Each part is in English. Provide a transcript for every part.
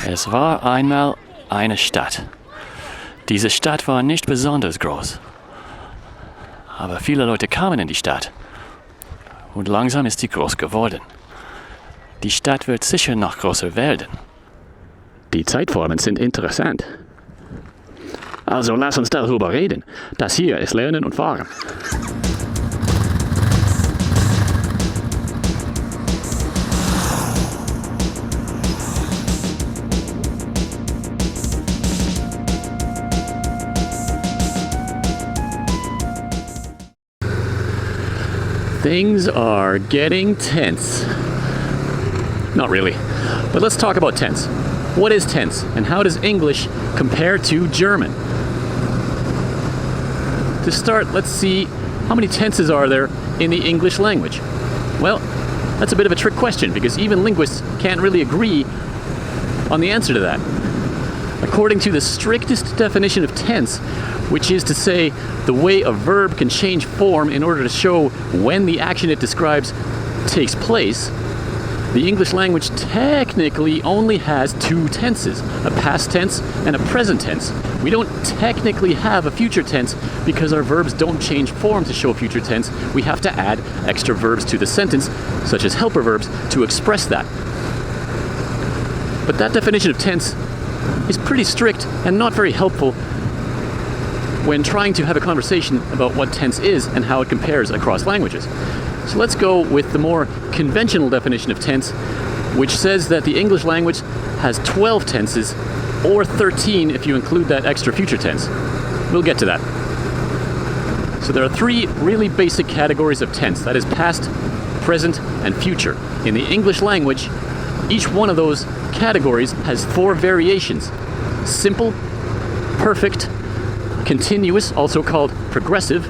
Es war einmal eine Stadt. Diese Stadt war nicht besonders groß. Aber viele Leute kamen in die Stadt. Und langsam ist sie groß geworden. Die Stadt wird sicher noch größer werden. Die Zeitformen sind interessant. Also lass uns darüber reden. Das hier ist Lernen und Fahren. Things are getting tense. Not really, but let's talk about tense. What is tense, and how does English compare to German? To start, let's see how many tenses are there in the English language. Well, that's a bit of a trick question because even linguists can't really agree on the answer to that. According to the strictest definition of tense, which is to say the way a verb can change form in order to show when the action it describes takes place, the English language technically only has two tenses, a past tense and a present tense. We don't technically have a future tense because our verbs don't change form to show future tense. We have to add extra verbs to the sentence, such as helper verbs, to express that. But that definition of tense is pretty strict and not very helpful when trying to have a conversation about what tense is and how it compares across languages. So let's go with the more conventional definition of tense, which says that the English language has 12 tenses, or 13 if you include that extra future tense. We'll get to that. So there are three really basic categories of tense, that is past, present, and future. In the English language, each one of those categories has four variations: simple, perfect, continuous, also called progressive,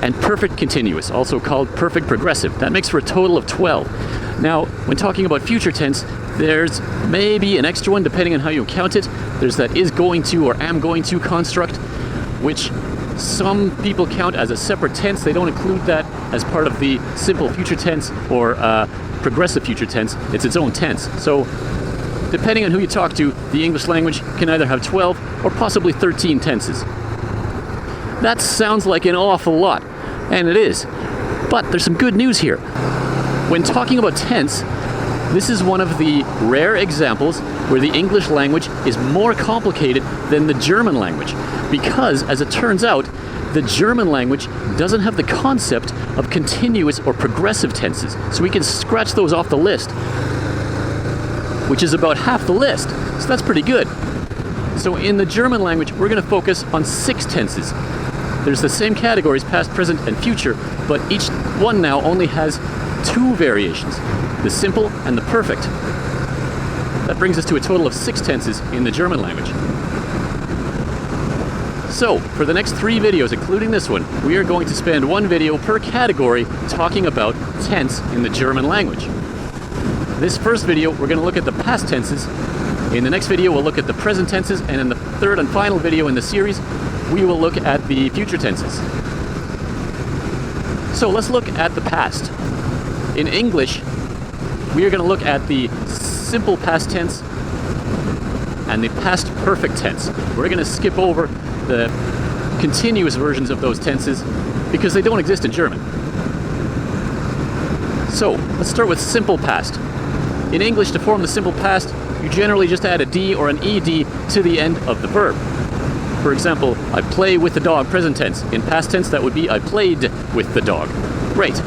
and perfect continuous, also called perfect progressive. That makes for a total of 12. Now, when talking about future tense, there's maybe an extra one depending on how you count it. There's that is going to or am going to construct, which some people count as a separate tense. They don't include that as part of the simple future tense or progressive future tense. It's its own tense. So, depending on who you talk to, the English language can either have 12 or possibly 13 tenses. That sounds like an awful lot, and it is. But there's some good news here. When talking about tense, this is one of the rare examples where the English language is more complicated than the German language, because, as it turns out, the German language doesn't have the concept of continuous or progressive tenses, so we can scratch those off the list, which is about half the list, so that's pretty good. So in the German language, we're going to focus on 6 tenses. There's the same categories, past, present, and future, but each one now only has 2 variations, the simple and the perfect. That brings us to a total of 6 tenses in the German language. So, for the next 3 videos, including this one, we are going to spend 1 video per category talking about tense in the German language. This first video, we're going to look at the past tenses. In the next video, we'll look at the present tenses, and in the third and final video in the series, we will look at the future tenses. So let's look at the past. In English, we are going to look at the simple past tense and the past perfect tense. We're going to skip over the continuous versions of those tenses because they don't exist in German. So let's start with simple past. In English, to form the simple past, you generally just add a D or an ED to the end of the verb. For example, I play with the dog, present tense. In past tense, that would be I played with the dog. Great.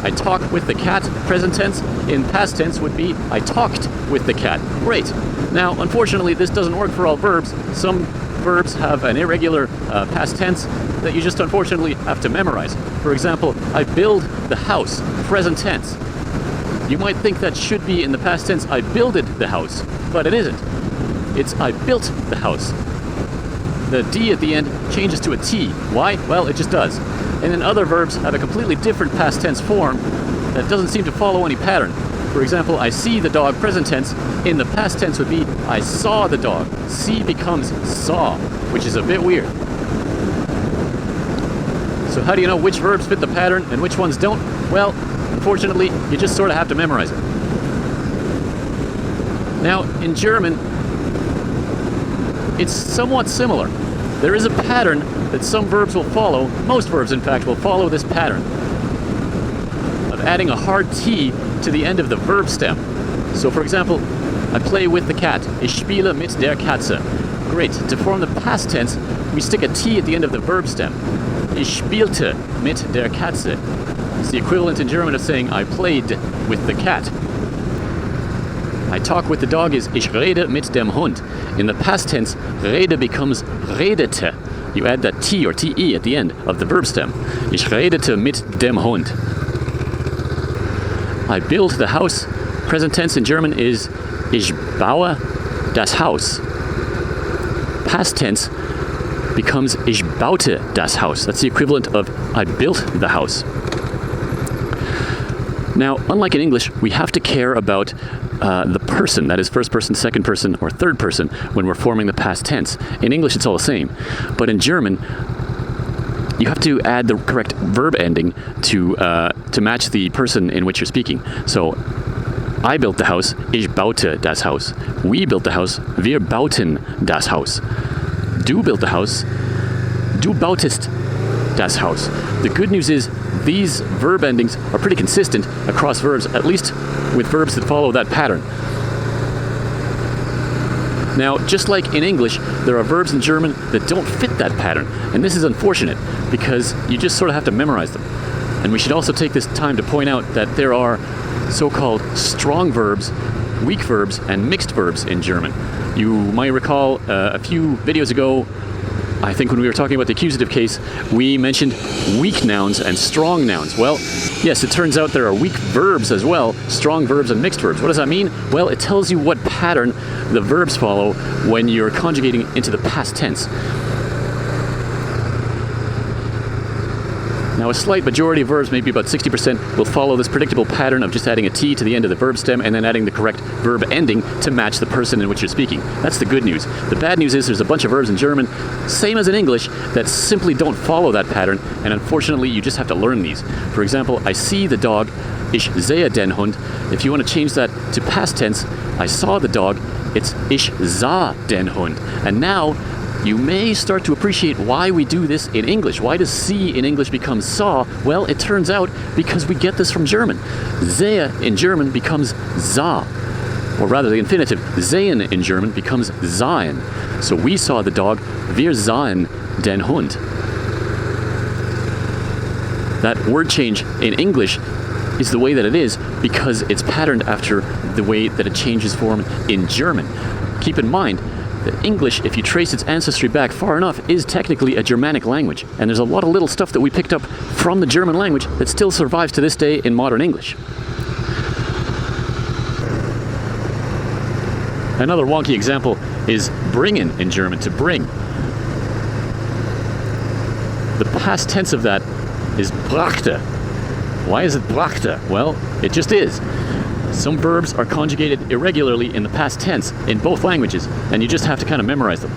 I talk with the cat, present tense. In past tense would be I talked with the cat. Great. Now, unfortunately, this doesn't work for all verbs. Some verbs have an irregular past tense that you just unfortunately have to memorize. For example, I build the house, present tense. You might think that should be in the past tense, I builded the house, but it isn't. It's I built the house. The D at the end changes to a T. Why? Well, it just does. And then other verbs have a completely different past tense form that doesn't seem to follow any pattern. For example, I see the dog, present tense. In the past tense would be I saw the dog. See becomes saw, which is a bit weird. So how do you know which verbs fit the pattern and which ones don't? Well, unfortunately, you just sort of have to memorize it. Now, in German, it's somewhat similar. There is a pattern that some verbs will follow, most verbs in fact will follow this pattern of adding a hard T to the end of the verb stem. So for example, I play with the cat. Ich spiele mit der Katze. Great. To form the past tense, we stick a T at the end of the verb stem. Ich spielte mit der Katze. It's the equivalent in German of saying I played with the cat. I talk with the dog is ich rede mit dem Hund. In the past tense, rede becomes redete. You add that T or TE at the end of the verb stem. Ich redete mit dem Hund. I build the house. Present tense in German is ich baue das Haus. Past tense becomes ich baute das Haus. That's the equivalent of I built the house. Now, unlike in English, we have to care about the person, that is first person, second person, or third person, when we're forming the past tense. In English, it's all the same. But in German, you have to add the correct verb ending to match the person in which you're speaking. So, I built the house, ich baute das Haus. We built the house, wir bauten das Haus. Du built the house, du bautest das Haus. The good news is these verb endings are pretty consistent across verbs, at least with verbs that follow that pattern. Now, just like in English, there are verbs in German that don't fit that pattern, and this is unfortunate because you just sort of have to memorize them. And we should also take this time to point out that there are so-called strong verbs, weak verbs, and mixed verbs in German. You might recall a few videos ago, I think when we were talking about the accusative case, we mentioned weak nouns and strong nouns. Well, yes, it turns out there are weak verbs as well, strong verbs and mixed verbs. What does that mean? Well, it tells you what pattern the verbs follow when you're conjugating into the past tense. Now, a slight majority of verbs, maybe about 60%, will follow this predictable pattern of just adding a T to the end of the verb stem and then adding the correct verb ending to match the person in which you're speaking. That's the good news. The bad news is there's a bunch of verbs in German, same as in English, that simply don't follow that pattern, and unfortunately you just have to learn these. For example, I see the dog, ich sehe den Hund. If you want to change that to past tense, I saw the dog, it's ich sah den Hund. And now, you may start to appreciate why we do this in English. Why does see in English become saw? Well, it turns out because we get this from German. Sehe in German becomes sah. Or rather, the infinitive, sehen in German becomes sahen. So we saw the dog, wir sahen den Hund. That word change in English is the way that it is because it's patterned after the way that it changes form in German. Keep in mind, that English, if you trace its ancestry back far enough, is technically a Germanic language. And there's a lot of little stuff that we picked up from the German language that still survives to this day in modern English. Another wonky example is bringen in German, to bring. The past tense of that is brachte. Why is it brachte? Well, it just is. Some verbs are conjugated irregularly in the past tense in both languages, and you just have to kind of memorize them.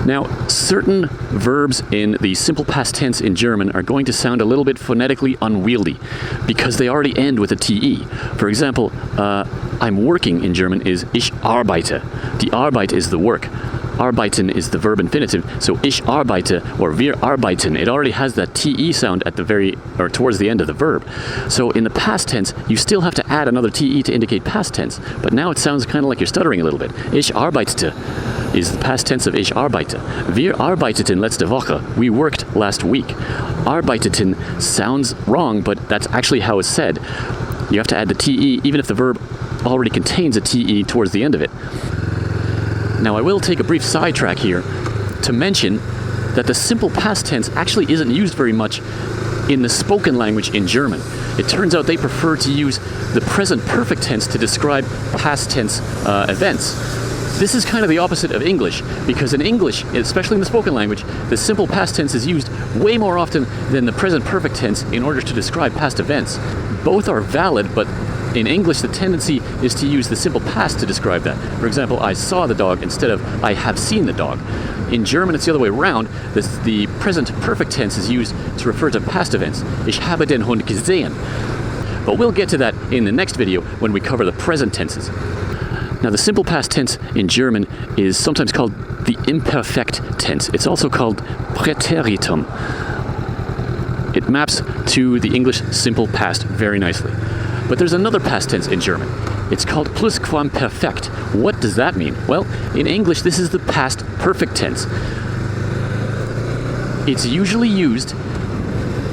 Now, certain verbs in the simple past tense in German are going to sound a little bit phonetically unwieldy because they already end with a TE. For example, I'm working in German is ich arbeite. Die Arbeit is the work. Arbeiten is the verb infinitive, so ich arbeite or wir arbeiten, it already has that TE sound at the towards the end of the verb. So in the past tense, you still have to add another TE to indicate past tense, but now it sounds kind of like you're stuttering a little bit. Ich arbeitete is the past tense of ich arbeite. Wir arbeiteten letzte Woche. We worked last week. Arbeiteten sounds wrong, but that's actually how it's said. You have to add the TE even if the verb already contains a TE towards the end of it. Now, I will take a brief sidetrack here to mention that the simple past tense actually isn't used very much in the spoken language in German. It turns out they prefer to use the present perfect tense to describe past tense events. This is kind of the opposite of English, because in English, especially in the spoken language, the simple past tense is used way more often than the present perfect tense in order to describe past events. Both are valid, but in English, the tendency is to use the simple past to describe that. For example, I saw the dog instead of I have seen the dog. In German, it's the other way around. The present perfect tense is used to refer to past events. Ich habe den Hund gesehen. But we'll get to that in the next video when we cover the present tenses. Now, the simple past tense in German is sometimes called the imperfect tense. It's also called Präteritum. It maps to the English simple past very nicely. But there's another past tense in German. It's called Plusquamperfekt. What does that mean? Well, in English, this is the past perfect tense. It's usually used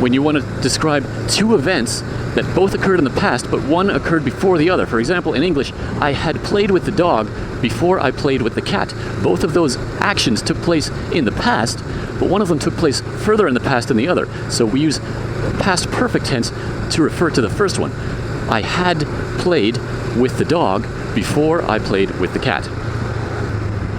when you want to describe two events that both occurred in the past, but one occurred before the other. For example, in English, I had played with the dog before I played with the cat. Both of those actions took place in the past, but one of them took place further in the past than the other. So we use past perfect tense to refer to the first one. I had played with the dog before I played with the cat.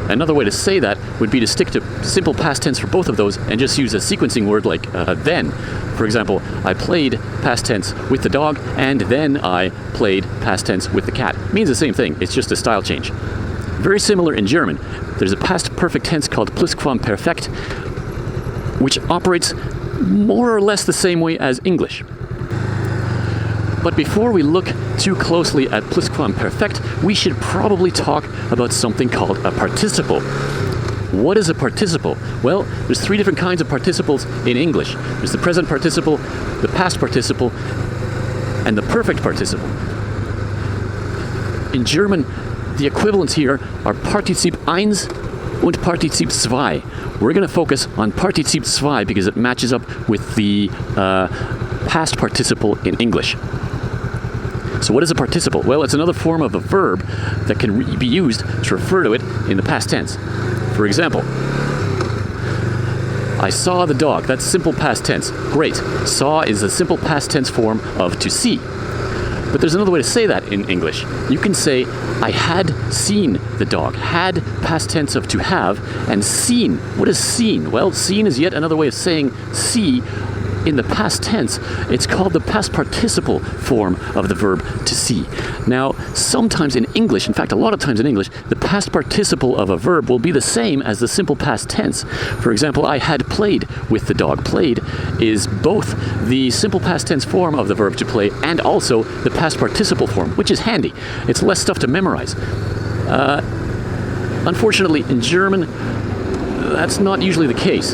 Another way to say that would be to stick to simple past tense for both of those and just use a sequencing word like then. For example, I played past tense with the dog and then I played past tense with the cat. It means the same thing, it's just a style change. Very similar in German. There's a past perfect tense called Plusquamperfekt, which operates more or less the same way as English. But before we look too closely at Plusquamperfekt, we should probably talk about something called a participle. What is a participle? Well, there's three different kinds of participles in English. There's the present participle, the past participle, and the perfect participle. In German, the equivalents here are Partizip I and Partizip II. We're going to focus on Partizip II because it matches up with the past participle in English. So what is a participle? Well, it's another form of a verb that can be used to refer to it in the past tense. For example, I saw the dog. That's simple past tense. Great. Saw is a simple past tense form of to see. But there's another way to say that in English. You can say, I had seen the dog. Had, past tense of to have, and seen. What is seen? Well, seen is yet another way of saying see in the past tense. It's called the past participle form of the verb to see. Now, sometimes in English, in fact, a lot of times in English, the past participle of a verb will be the same as the simple past tense. For example, I had played with the dog. Played is both the simple past tense form of the verb to play and also the past participle form, which is handy. It's less stuff to memorize. Unfortunately, in German, that's not usually the case.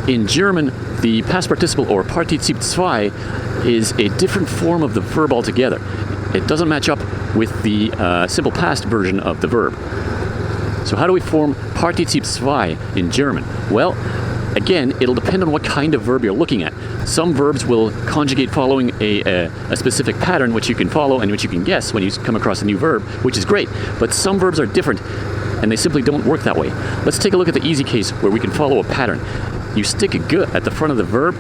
In German, the past participle, or Partizip II, is a different form of the verb altogether. It doesn't match up with the simple past version of the verb. So how do we form Partizip II in German? Well, again, it'll depend on what kind of verb you're looking at. Some verbs will conjugate following a specific pattern which you can follow and which you can guess when you come across a new verb, which is great. But some verbs are different and they simply don't work that way. Let's take a look at the easy case where we can follow a pattern. You stick a g at the front of the verb,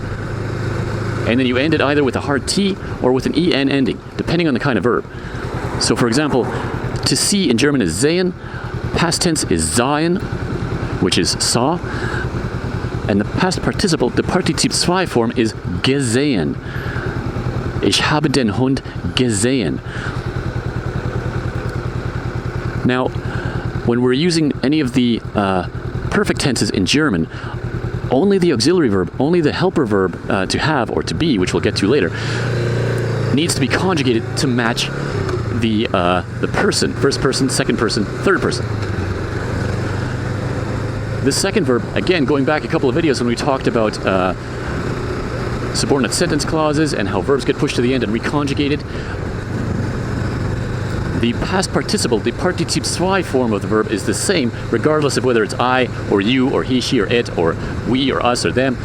and then you end it either with a hard T or with an EN ending, depending on the kind of verb. So for example, to see in German is sehen, past tense is sahen, which is saw, and the past participle, the Partizip II form, is gesehen. Ich habe den Hund gesehen. Now, when we're using any of the perfect tenses in German, only the auxiliary verb, only the helper verb to have or to be, which we'll get to later, needs to be conjugated to match the person, first person, second person, third person. This second verb, again, going back a couple of videos when we talked about subordinate sentence clauses and how verbs get pushed to the end and reconjugated, the past participle, the Partizip II form of the verb is the same regardless of whether it's I or you or he, she or it or we or us or them.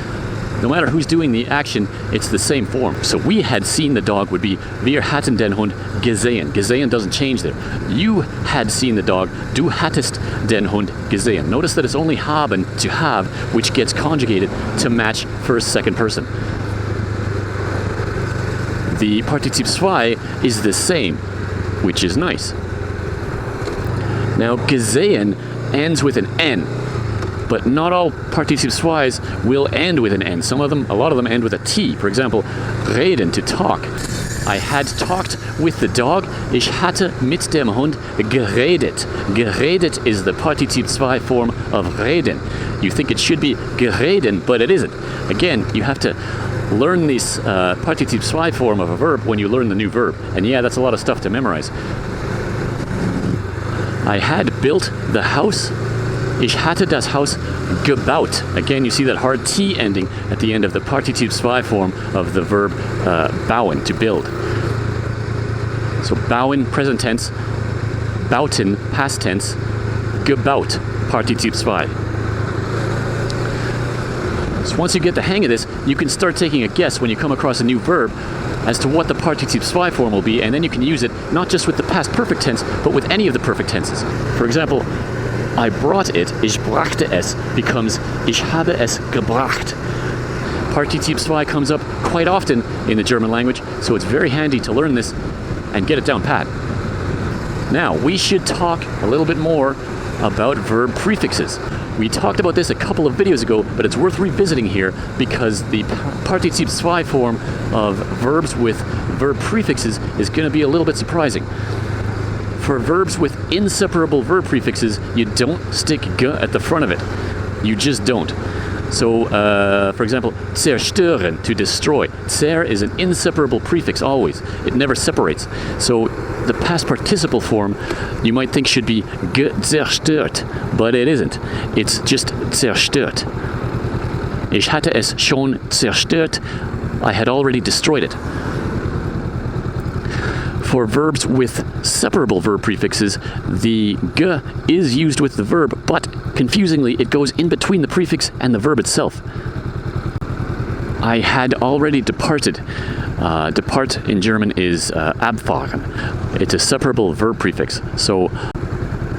No matter who's doing the action, it's the same form. So we had seen the dog would be Wir hatten den Hund gesehen. Gesehen doesn't change there. You had seen the dog. Du hattest den Hund gesehen. Notice that it's only haben, to have, which gets conjugated to match first, second person. The Partizip II is the same, which is nice. Now, gesehen ends with an N. But not all Partizip II's will end with an N. Some of them, a lot of them end with a T. For example, reden, to talk. I had talked with the dog. Ich hatte mit dem Hund geredet. Geredet is the Partizip II form of reden. You think it should be gereden, but it isn't. Again, you have to learn this Partizip II form of a verb when you learn the new verb. And yeah, that's a lot of stuff to memorize. I had built the house. Ich hatte das Haus gebaut. Again, you see that hard T ending at the end of the Partizip II form of the verb bauen, to build. So bauen, present tense, bauten, past tense, gebaut, Partizip II. So once you get the hang of this, you can start taking a guess when you come across a new verb as to what the Partizip II form will be, and then you can use it not just with the past perfect tense, but with any of the perfect tenses. For example, I brought it, ich brachte es, becomes ich habe es gebracht. Partizip II comes up quite often in the German language, so it's very handy to learn this and get it down pat. Now, we should talk a little bit more about verb prefixes. We talked about this a couple of videos ago, but it's worth revisiting here because the Partizip II form of verbs with verb prefixes is going to be a little bit surprising. For verbs with inseparable verb prefixes, you don't stick g at the front of it. You just don't. So, for example, zerstören, to destroy. Zer is an inseparable prefix always. It never separates. So the past participle form you might think should be zerstört, but it isn't. It's just zerstört. Ich hatte es schon zerstört. I had already destroyed it. For verbs with separable verb prefixes, the g is used with the verb, but confusingly, it goes in between the prefix and the verb itself. I had already departed. Depart in German is abfahren. It's a separable verb prefix. So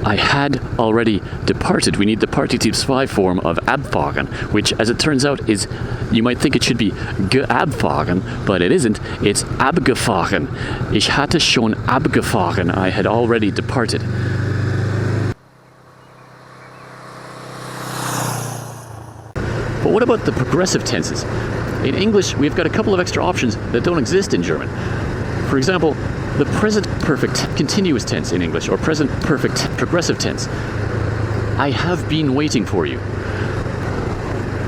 I had already departed. We need the Partizip II form of abfahren, which, as it turns out, is, you might think it should be geabfahren, but it isn't. It's abgefahren. Ich hatte schon abgefahren. I had already departed. But what about the progressive tenses? In English, we've got a couple of extra options that don't exist in German. For example, the present perfect continuous tense in English, or present perfect progressive tense. I have been waiting for you.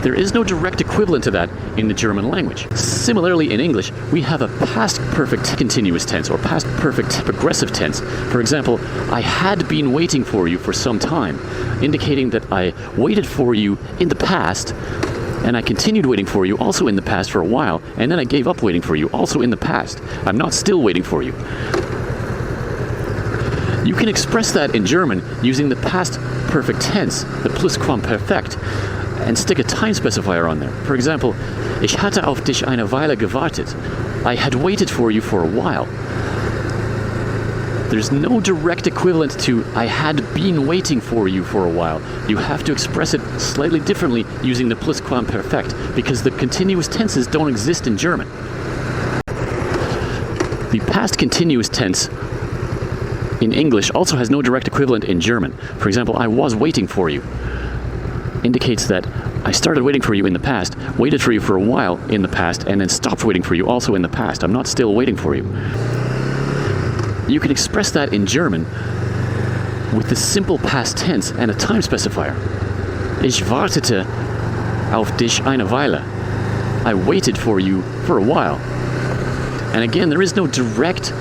There is no direct equivalent to that in the German language. Similarly, in English, we have a past perfect continuous tense, or past perfect progressive tense. For example, I had been waiting for you for some time, indicating that I waited for you in the past, and I continued waiting for you also in the past for a while, and then I gave up waiting for you also in the past. I'm not still waiting for you. You can express that in German using the past perfect tense, the Plusquamperfekt, and stick a time specifier on there. For example, ich hatte auf dich eine Weile gewartet. I had waited for you for a while. There's no direct equivalent to I had been waiting for you for a while. You have to express it slightly differently using the Plusquamperfekt because the continuous tenses don't exist in German. The past continuous tense in English also has no direct equivalent in German. For example, I was waiting for you indicates that I started waiting for you in the past, waited for you for a while in the past, and then stopped waiting for you also in the past. I'm not still waiting for you. You can express that in German with the simple past tense and a time specifier. Ich wartete auf dich eine Weile. I waited for you for a while. And again, there is no direct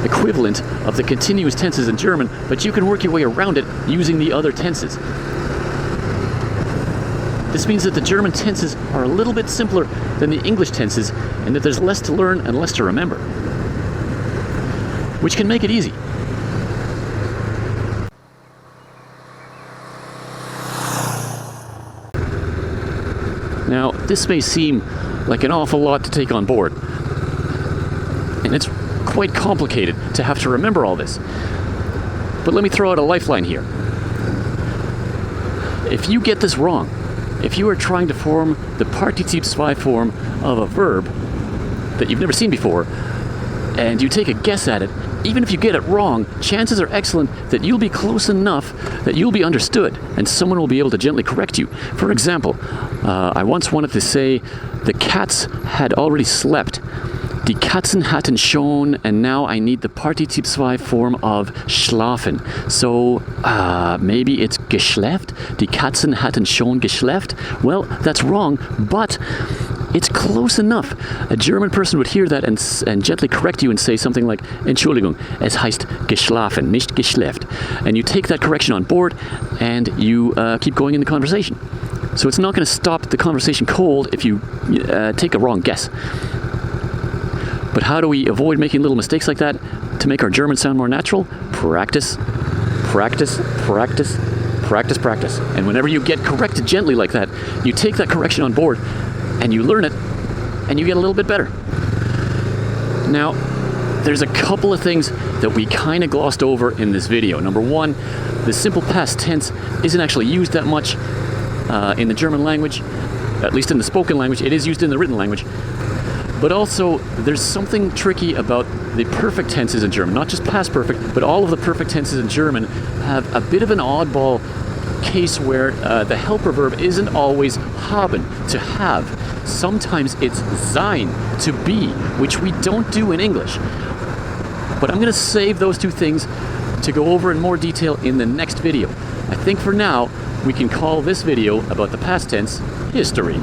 equivalent of the continuous tenses in German, but you can work your way around it using the other tenses. This means that the German tenses are a little bit simpler than the English tenses, and that there's less to learn and less to remember, which can make it easy. Now, this may seem like an awful lot to take on board, and it's quite complicated to have to remember all this. But let me throw out a lifeline here. If you get this wrong, if you are trying to form the Partizip II form of a verb that you've never seen before, and you take a guess at it, even if you get it wrong, chances are excellent that you'll be close enough that you'll be understood and someone will be able to gently correct you. For example, I once wanted to say the cats had already slept. Die Katzen hatten schon, and now I need the Partizip II form of schlafen. So maybe it's geschläft? Die Katzen hatten schon geschläft? Well, that's wrong, but it's close enough. A German person would hear that and gently correct you and say something like, Entschuldigung, es heißt geschlafen, nicht geschläft. And you take that correction on board and you keep going in the conversation. So it's not going to stop the conversation cold if you take a wrong guess. But how do we avoid making little mistakes like that to make our German sound more natural? Practice, practice, practice, practice, practice. And whenever you get corrected gently like that, you take that correction on board and you learn it and you get a little bit better. Now, there's a couple of things that we kind of glossed over in this video. Number one, the simple past tense isn't actually used that much in the German language, at least in the spoken language. It is used in the written language. But also, there's something tricky about the perfect tenses in German. Not just past perfect, but all of the perfect tenses in German have a bit of an oddball case where the helper verb isn't always haben, to have. Sometimes it's sein, to be, which we don't do in English. But I'm going to save those two things to go over in more detail in the next video. I think for now, we can call this video about the past tense history.